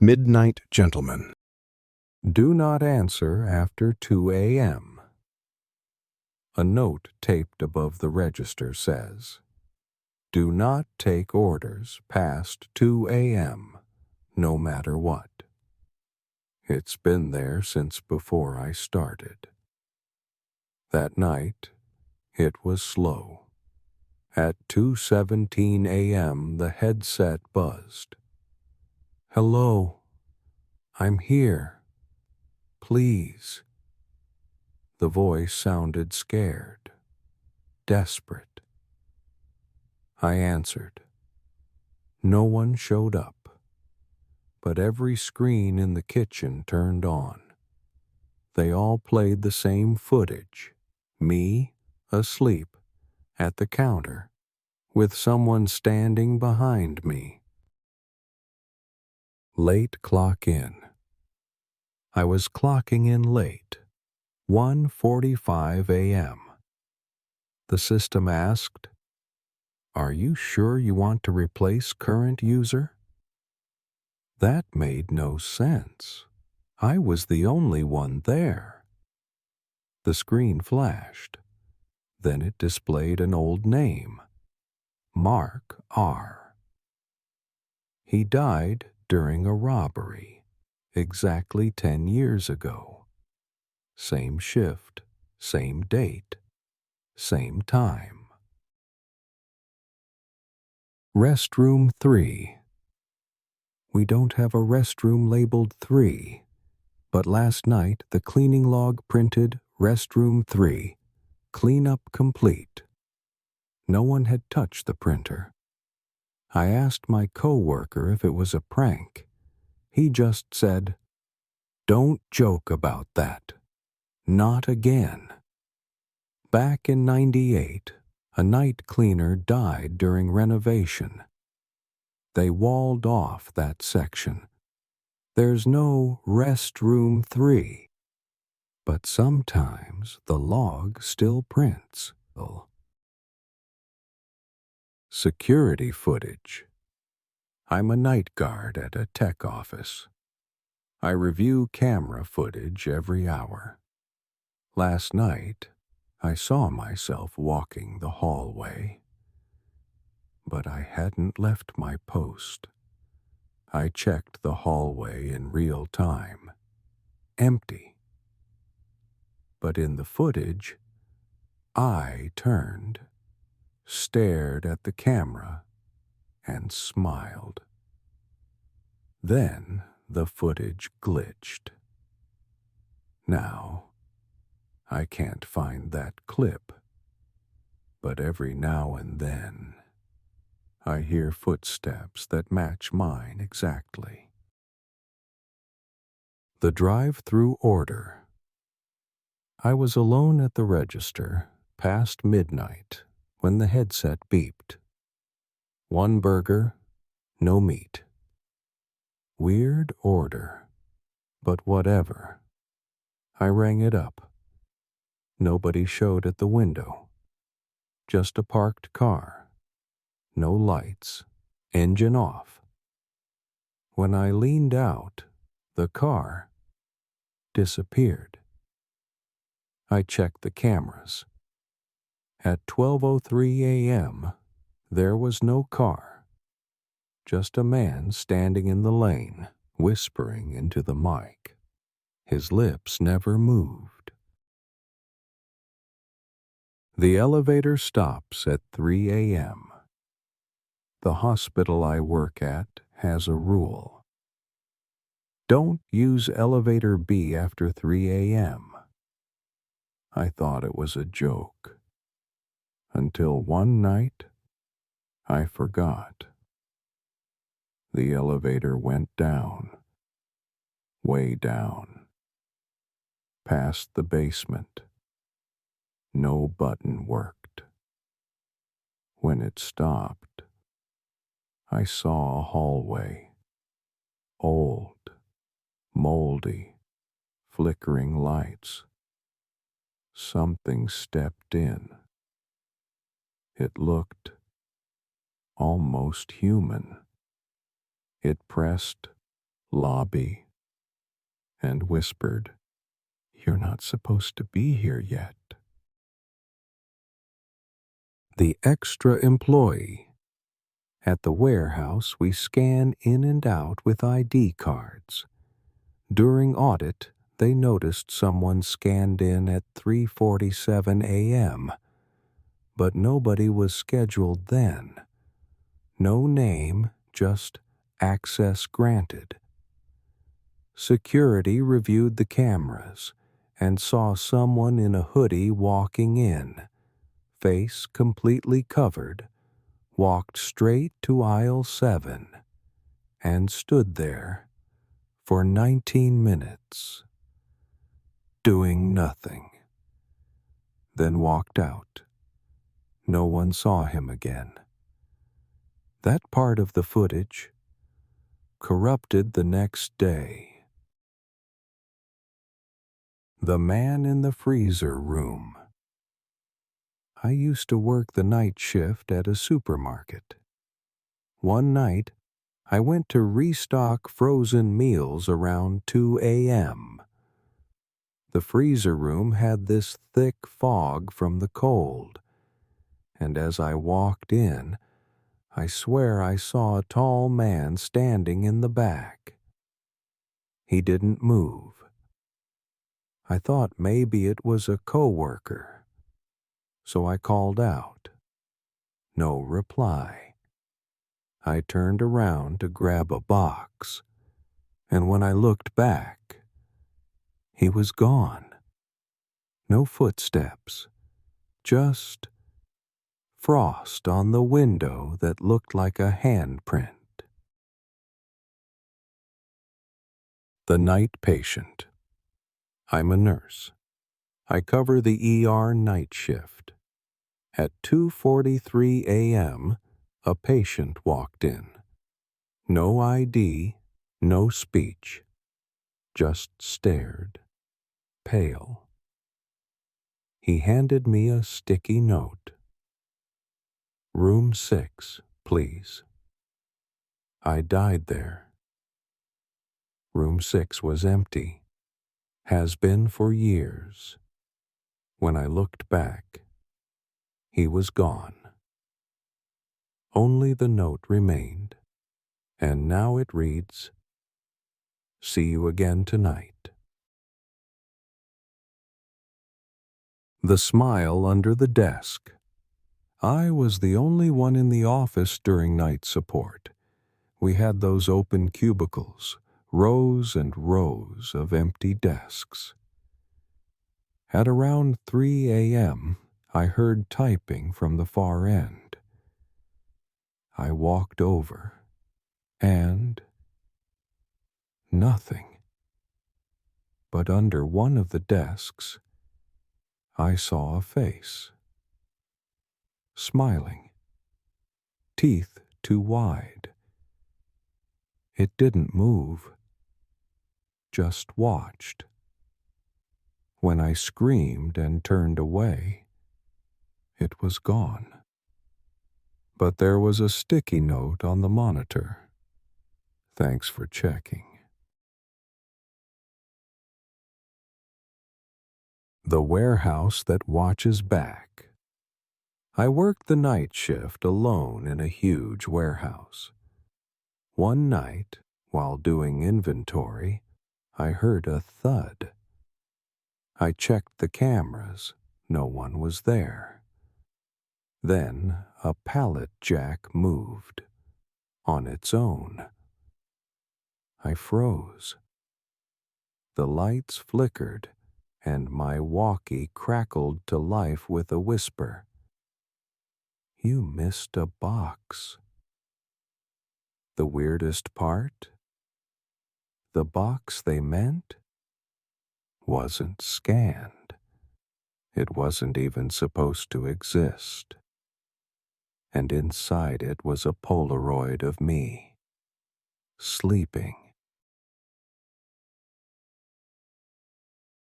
Midnight Gentleman. Do not answer after 2 a.m. A note taped above the register says, "Do not take orders past 2 a.m., no matter what." It's been there since before I started. That night, it was slow. At 2:17 a.m., the headset buzzed. "Hello, I'm here. Please." The voice sounded scared, desperate. I answered. No one showed up, but every screen in the kitchen turned on. They all played the same footage, me asleep at the counter with someone standing behind me. Late clock in. I was clocking in late, 1:45 a.m. The system asked, "Are you sure you want to replace current user?" That made no sense. I was the only one there. The screen flashed. Then it displayed an old name, Mark R. He died during a robbery, exactly 10 years ago. Same shift, same date, same time. Restroom 3. We don't have a restroom labeled 3, but last night the cleaning log printed Restroom 3, cleanup complete. No one had touched the printer. I asked my coworker if it was a prank. He just said, "Don't joke about that. Not again." Back in '98, a night cleaner died during renovation. They walled off that section. There's no restroom 3, but sometimes the log still prints. Security footage. I'm a night guard at a tech office. I review camera footage every hour. Last night, I saw myself walking the hallway, but I hadn't left my post. I checked the hallway in real time. Empty. But in the footage, I turned, stared at the camera, and smiled. Then the footage glitched. Now, I can't find that clip, but every now and then, I hear footsteps that match mine exactly. The drive-through order. I was alone at the register past midnight when the headset beeped. 1 burger, no meat. Weird order, but whatever. I rang it up. Nobody showed at the window. Just a parked car. No lights. Engine off. When I leaned out, the car disappeared. I checked the cameras. At 12:03 a.m., there was no car. Just a man standing in the lane, whispering into the mic. His lips never moved. The elevator stops at 3 a.m. The hospital I work at has a rule. Don't use elevator B after 3 a.m. I thought it was a joke. Until one night, I forgot. The elevator went down, way down, past the basement. No button worked. When it stopped, I saw a hallway. Old, moldy, flickering lights. Something stepped in. It looked almost human. It pressed lobby, and whispered, "You're not supposed to be here yet." The extra employee. At the warehouse, we scan in and out with ID cards. During audit, they noticed someone scanned in at 3:47 a.m., but nobody was scheduled then. No name, just access granted. Security reviewed the cameras and saw someone in a hoodie walking in, face completely covered, walked straight to aisle 7, and stood there for 19 minutes, doing nothing, then walked out. No one saw him again. That part of the footage corrupted the next day. The man in the freezer room. I used to work the night shift at a supermarket. One night, I went to restock frozen meals around 2 a.m. The freezer room had this thick fog from the cold, and as I walked in, I swear I saw a tall man standing in the back. He didn't move. I thought maybe it was a coworker, so I called out. No reply. I turned around to grab a box, and when I looked back, he was gone. No footsteps, just frost on the window that looked like a handprint. The night patient. I'm a nurse. I cover the ER night shift. At 2:43 a.m., a patient walked in. No ID, no speech, just stared, pale. He handed me a sticky note. "Room 6, please." I died there. Room 6 was empty, has been for years. When I looked back, he was gone. Only the note remained, and now it reads, "See you again tonight." The smile under the desk. I was the only one in the office during night support. We had those open cubicles, rows and rows of empty desks. At around 3 a.m., I heard typing from the far end. I walked over, and nothing. But under one of the desks, I saw a face. Smiling. Teeth too wide. It didn't move, just watched. When I screamed and turned away, it was gone. But there was a sticky note on the monitor. "Thanks for checking." The warehouse that watches back. I worked the night shift alone in a huge warehouse. One night, while doing inventory, I heard a thud. I checked the cameras. No one was there. Then a pallet jack moved on its own. I froze. The lights flickered, and my walkie crackled to life with a whisper. "You missed a box." The weirdest part? The box they meant wasn't scanned. It wasn't even supposed to exist. And inside it was a Polaroid of me, sleeping